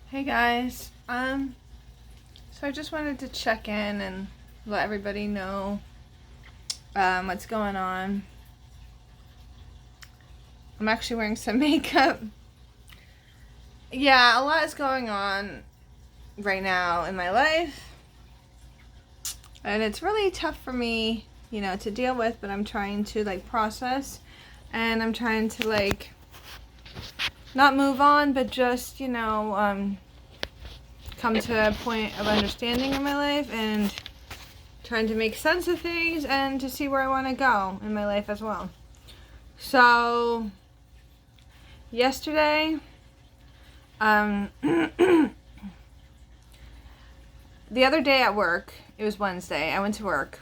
Hey guys, so I just wanted to check in and let everybody know what's going on. I'm actually wearing some makeup. Yeah, a lot is going on right now in my life, and it's really tough for me, to deal with, but I'm trying to process, and I'm trying to not move on, but just, come to a point of understanding in my life and trying to make sense of things and to see where I want to go in my life as well. So, yesterday, the other day at work, it was Wednesday, I went to work,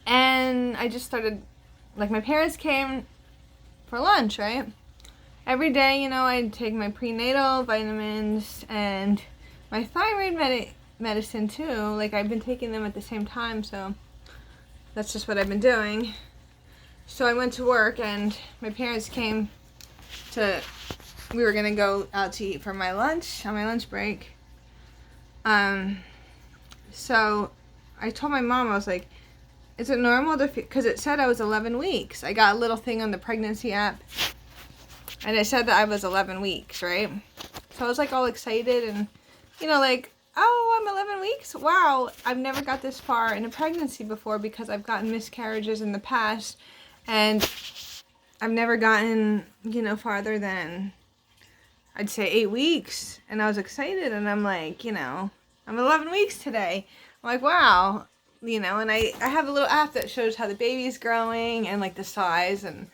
and I just started, my parents came for lunch, right? Every day, I'd take my prenatal vitamins and my thyroid medicine too. I've been taking them at the same time, so that's just what I've been doing. So I went to work, and my parents came we were gonna go out to eat for my lunch, on my lunch break. So I told my mom, I was like, is it normal to because it said I was 11 weeks. I got a little thing on the pregnancy app, and it said that I was 11 weeks, right? So I was all excited and, oh, I'm 11 weeks? Wow, I've never got this far in a pregnancy before because I've gotten miscarriages in the past, and I've never gotten, farther than, I'd say 8 weeks. And I was excited, and I'm I'm 11 weeks today. I'm wow, and I have a little app that shows how the baby's growing and the size and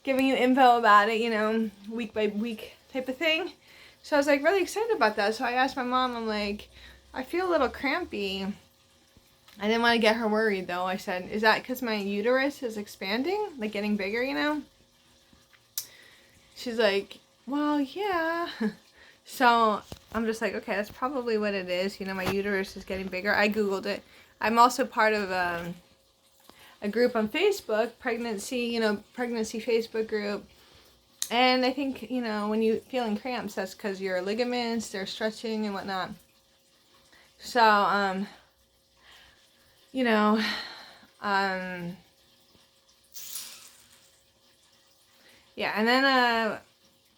giving you info about it, week by week type of thing. So I was really excited about that. So I asked my mom, I'm I feel a little crampy. I didn't want to get her worried though. I said, is that because my uterus is expanding, getting bigger, She's like, well, yeah. So I'm just okay, that's probably what it is. My uterus is getting bigger. I Googled it. I'm also part of a group on Facebook, pregnancy Facebook group. And I think, when you feeling cramps, that's because your ligaments, they're stretching and whatnot. So, yeah, and then,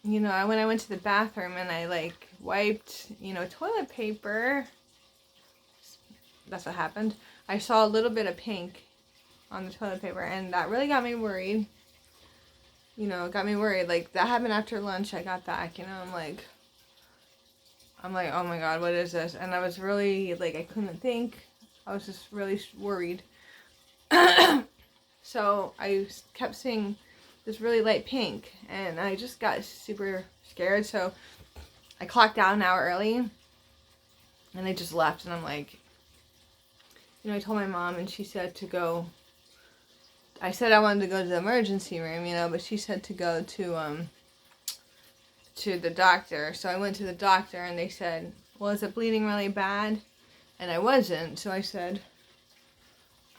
when I went to the bathroom and I, wiped, toilet paper, that's what happened. I saw a little bit of pink on the toilet paper, and that really got me worried. It got me worried. That happened after lunch. I got back, I'm like, oh my God, what is this? And I was really, I couldn't think. I was just really worried. So I kept seeing this really light pink, and I just got super scared. So I clocked out an hour early, and I just left, and I'm I told my mom, and she said to go. I said I wanted to go to the emergency room, but she said to go to the doctor. So I went to the doctor, and they said, well, is it bleeding really bad? And I wasn't. So I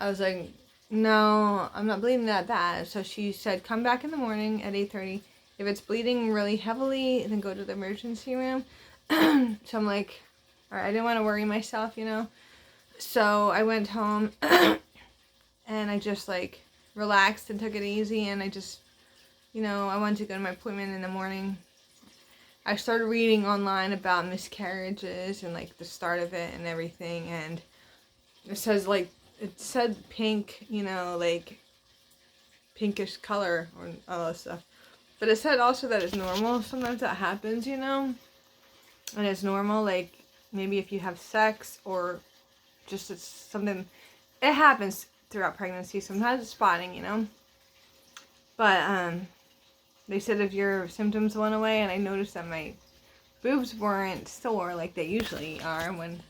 was like, no, I'm not bleeding that bad. So she said, come back in the morning at 8:30. If it's bleeding really heavily, then go to the emergency room. So I'm like, all right, I didn't want to worry myself, So I went home, and I just relaxed and took it easy, and I just, I wanted to go to my appointment in the morning. I started reading online about miscarriages and the start of it and everything, and it says it said pink, pinkish color or all that stuff, but it said also that it's normal. Sometimes that happens, and it's normal. Maybe if you have sex or just it's something, it happens throughout pregnancy. Sometimes it's spotting, but they said if your symptoms went away, and I noticed that my boobs weren't sore like they usually are when,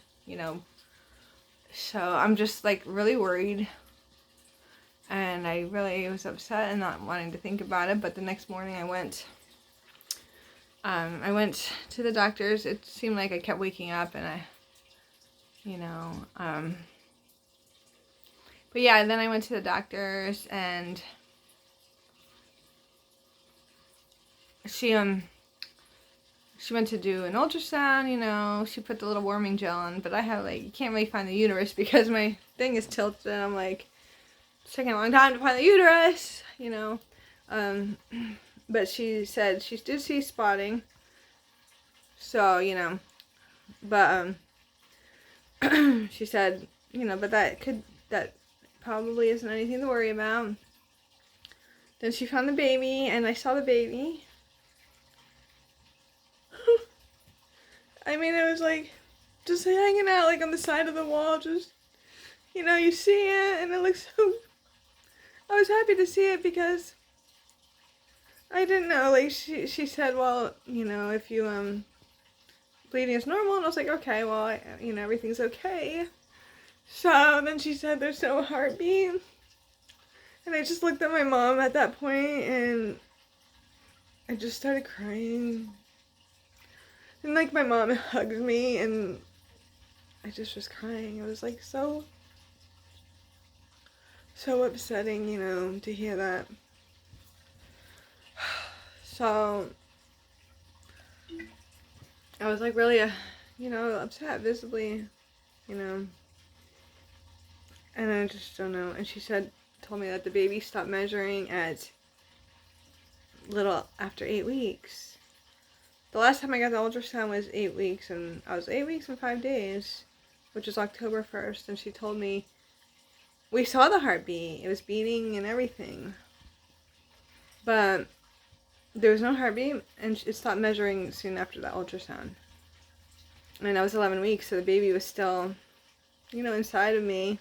so I'm just really worried, and I really was upset and not wanting to think about it. But the next morning I went to the doctor's. It seemed like I kept waking up, and but yeah, then I went to the doctor's, and she went to do an ultrasound, you know, she put the little warming gel on, but I have, like, you can't really find the uterus because my thing is tilted, and I'm like, it's taking a long time to find the uterus, you know. But she said she did see spotting, so, you know, but, she said, you know, but that probably isn't anything to worry about. Then she found the baby, and I saw the baby. I mean, it was like, just hanging out, like, on the side of the wall, just, you know, you see it, and it looks so, I was happy to see it because I didn't know, like, she said, well, you know, if you, bleeding is normal, and I was like, okay, well, you know, everything's okay. So then she said there's no heartbeat, and I just looked at my mom at that point, and I just started crying. And, like, my mom hugged me, and I just was crying. It was, like, so upsetting, you know, to hear that. So, I was, like, really, you know, upset, visibly, you know. And I just don't know. And she told me that the baby stopped measuring at little after 8 weeks. The last time I got the ultrasound was 8 weeks, and I was 8 weeks and 5 days, which is October 1st, and she told me, we saw the heartbeat, it was beating and everything, but there was no heartbeat, and it stopped measuring soon after that ultrasound. And I was 11 weeks, so the baby was still, you know, inside of me,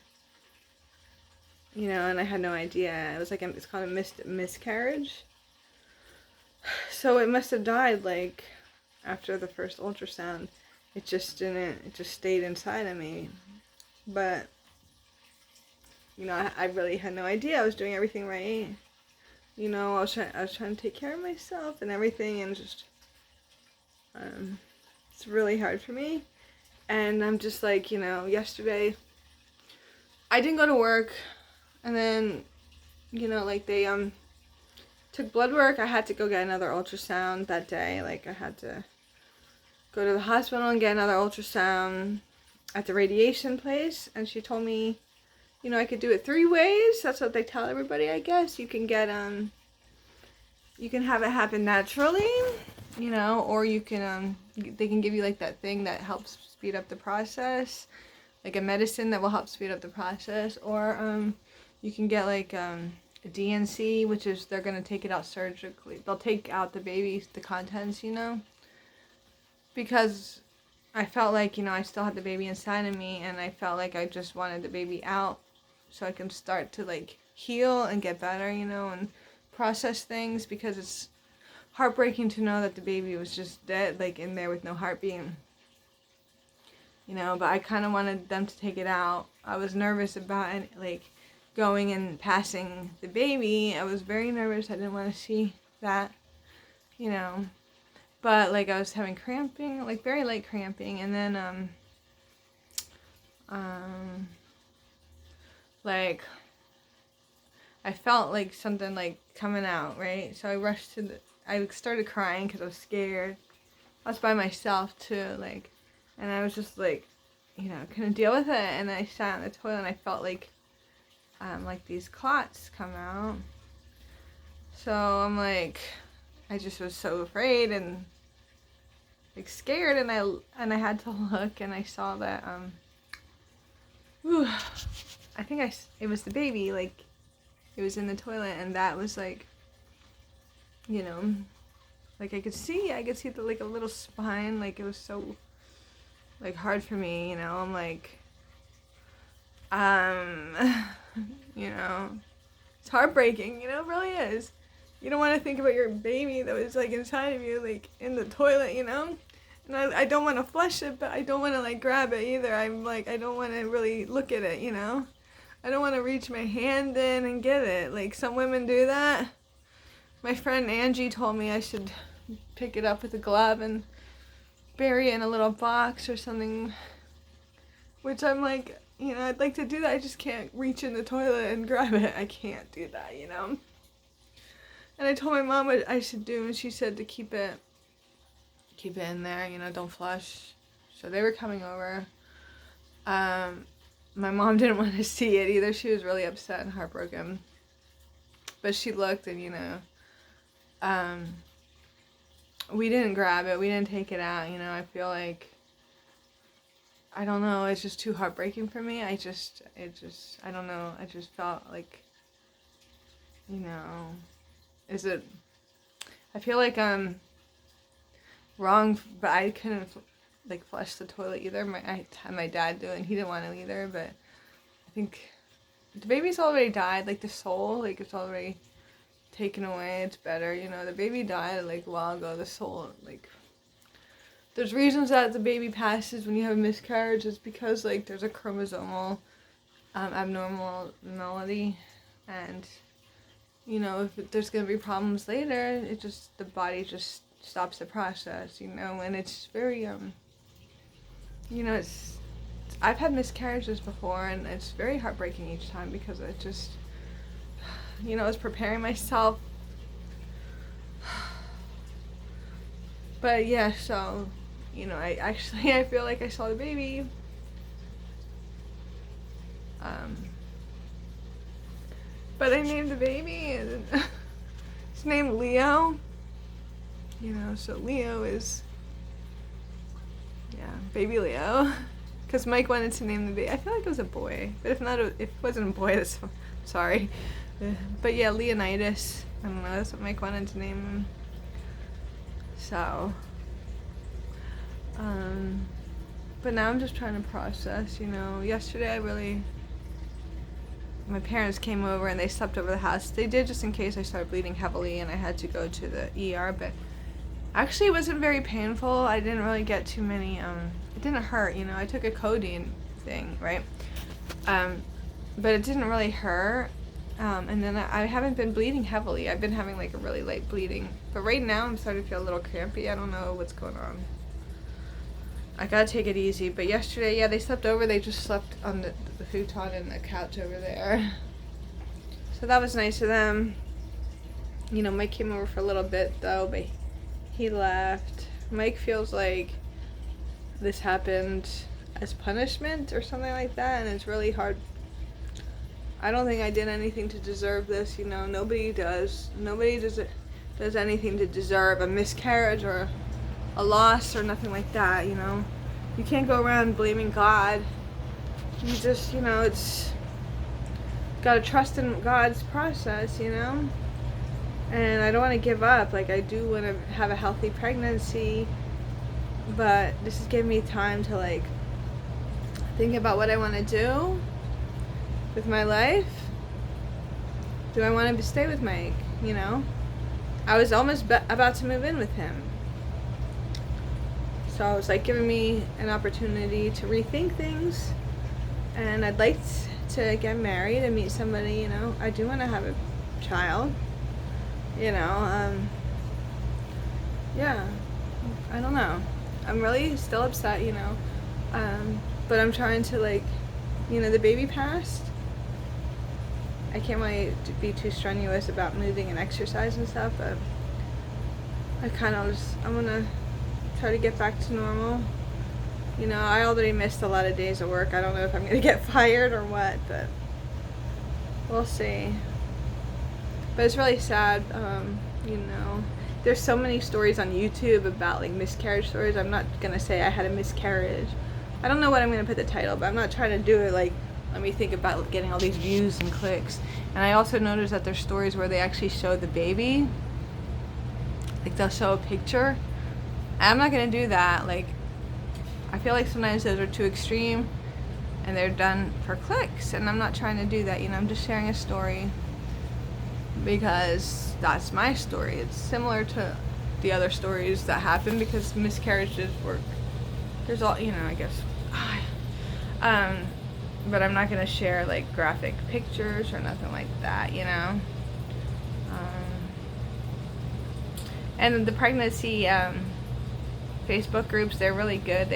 you know, and I had no idea. It was like, it's called a miscarriage. So it must have died, like, after the first ultrasound. It just stayed inside of me. But, you know, I really had no idea. I was doing everything right. You know, I was trying to take care of myself and everything, and just, it's really hard for me. And I'm just like, you know, yesterday, I didn't go to work, and then, you know, like, they, took blood work. I had to go get another ultrasound that day. Like, I had to go to the hospital and get another ultrasound at the radiation place, and she told me, you know, I could do it 3 ways. That's what they tell everybody, I guess. You can get, you can have it happen naturally, you know, or you can, they can give you, like, that thing that helps speed up the process, like a medicine that will help speed up the process, or, you can get, like, a DNC, which is, they're going to take it out surgically. They'll take out the baby's, the contents, you know, because I felt like, you know, I still had the baby inside of me, and I felt like I just wanted the baby out so I can start to, like, heal and get better, you know, and process things, because it's heartbreaking to know that the baby was just dead, like, in there with no heartbeat, you know, but I kind of wanted them to take it out. I was nervous about it, like, going and passing the baby. I was very nervous. I didn't want to see that, you know, but, like, I was having cramping, like, very light cramping, and then, like, I felt like something, like, coming out, right? So I rushed to I started crying because I was scared. I was by myself, too, like, and I was just, like, you know, couldn't deal with it, and I sat on the toilet, and I felt like these clots come out. So I'm like, I just was so afraid and, like, scared, and I had to look, and I saw that, I think it was the baby, like, it was in the toilet, and that was, like, you know, like, I could see the, like, a little spine, like, it was so, like, hard for me, you know. I'm like, you know, it's heartbreaking, you know, it really is. You don't want to think about your baby that was, like, inside of you, like, in the toilet, you know, and I don't want to flush it, but I don't want to, like, grab it either. I'm like, I don't want to really look at it, you know, I don't want to reach my hand in and get it, like, some women do that. My friend Angie told me I should pick it up with a glove and bury it in a little box or something, which I'm like, you know, I'd like to do that. I just can't reach in the toilet and grab it. I can't do that, you know. And I told my mom what I should do, and she said to keep it keep it in there, you know, don't flush. So they were coming over. My mom didn't want to see it either. She was really upset and heartbroken. But she looked and, you know, we didn't grab it. We didn't take it out, you know. I feel like, I don't know, it's just too heartbreaking for me. I don't know. I just felt like, you know, I feel like I'm wrong, but I couldn't, like, flush the toilet either. I had my dad do it, and he didn't want to either, but I think the baby's already died, like, the soul, like, it's already taken away. It's better, you know. The baby died, like, a while ago. The soul, like, there's reasons that the baby passes when you have a miscarriage. It's because, like, there's a chromosomal abnormality, and, you know, if there's gonna be problems later, the body just stops the process, you know. And it's very, you know, I've had miscarriages before, and it's very heartbreaking each time, because it just, you know, I was preparing myself. But yeah, so, you know, I feel like I saw the baby. But I named the baby, and it's named Leo. You know, so Leo is, yeah, baby Leo. Because Mike wanted to name the baby. I feel like it was a boy, but if it wasn't a boy, that's sorry. But yeah, Leonidas. I don't know, that's what Mike wanted to name him. So, but now I'm just trying to process, you know. Yesterday my parents came over and they slept over the house. They did, just in case I started bleeding heavily and I had to go to the ER, but actually it wasn't very painful. I didn't really get too many, it didn't hurt, you know. I took a codeine thing, right? But it didn't really hurt. And then I haven't been bleeding heavily. I've been having, like, a really light bleeding. But right now I'm starting to feel a little crampy. I don't know what's going on. I gotta take it easy. But yesterday, yeah, they slept over. They just slept on the futon and the couch over there. So that was nice of them. You know, Mike came over for a little bit, though, but he left. Mike feels like this happened as punishment or something like that, and it's really hard. I don't think I did anything to deserve this, you know. Nobody does. Nobody does anything to deserve a miscarriage or a loss or nothing like that, you know. You can't go around blaming God. You just, you know, it's gotta trust in God's process, you know. And I don't want to give up. Like, I do want to have a healthy pregnancy, but this is giving me time to, like, think about what I want to do with my life. Do I want to stay with Mike, you know? I was almost about to move in with him. So it was, like, giving me an opportunity to rethink things. And I'd like to get married and meet somebody, you know. I do want to have a child, you know. Yeah, I don't know. I'm really still upset, you know. But I'm trying to, like, you know, the baby passed. I can't really be too strenuous about moving and exercise and stuff, but I'm gonna try to get back to normal. You know, I already missed a lot of days of work. I don't know if I'm gonna get fired or what, but we'll see. But it's really sad, you know. There's so many stories on YouTube about, like, miscarriage stories. I'm not gonna say I had a miscarriage. I don't know what I'm gonna put the title, but I'm not trying to do it like, let me think about getting all these views and clicks. And I also noticed that there's stories where they actually show the baby. Like, they'll show a picture. And I'm not gonna do that. Like, I feel like sometimes those are too extreme and they're done for clicks, and I'm not trying to do that, you know. I'm just sharing a story because that's my story. It's similar to the other stories that happen, because miscarriages work. There's all, you know, I guess. But I'm not gonna share, like, graphic pictures or nothing like that, you know. And the pregnancy Facebook groups, they're really good.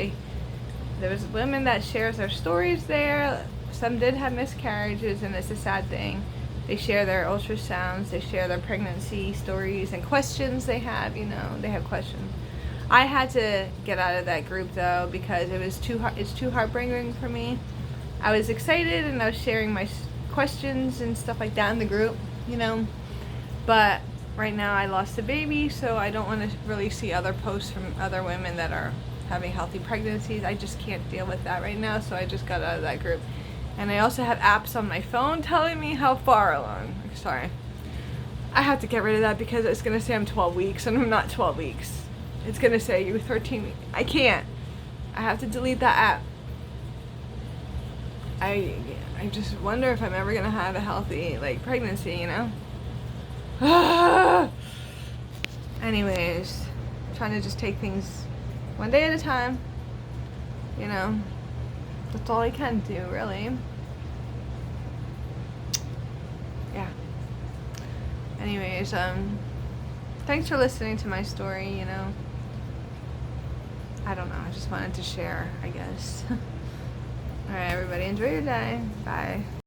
There was women that shares their stories there. Some did have miscarriages, and it's a sad thing. They share their ultrasounds, they share their pregnancy stories and questions they have, you know. They have questions. I had to get out of that group though because it's too heartbreaking for me. I was excited and I was sharing my questions and stuff like that in the group, you know, but right now I lost a baby, so I don't want to really see other posts from other women that are having healthy pregnancies. I just can't deal with that right now, so I just got out of that group. And I also have apps on my phone telling me how far along. Sorry. I have to get rid of that because it's going to say I'm 12 weeks and I'm not 12 weeks. It's going to say you're 13 weeks. I can't. I have to delete that app. I just wonder if I'm ever going to have a healthy, like, pregnancy, you know? Anyways, trying to just take things one day at a time, you know? That's all I can do, really. Yeah. Anyways, thanks for listening to my story, you know. I don't know, I just wanted to share, I guess. Alright, everybody, enjoy your day. Bye.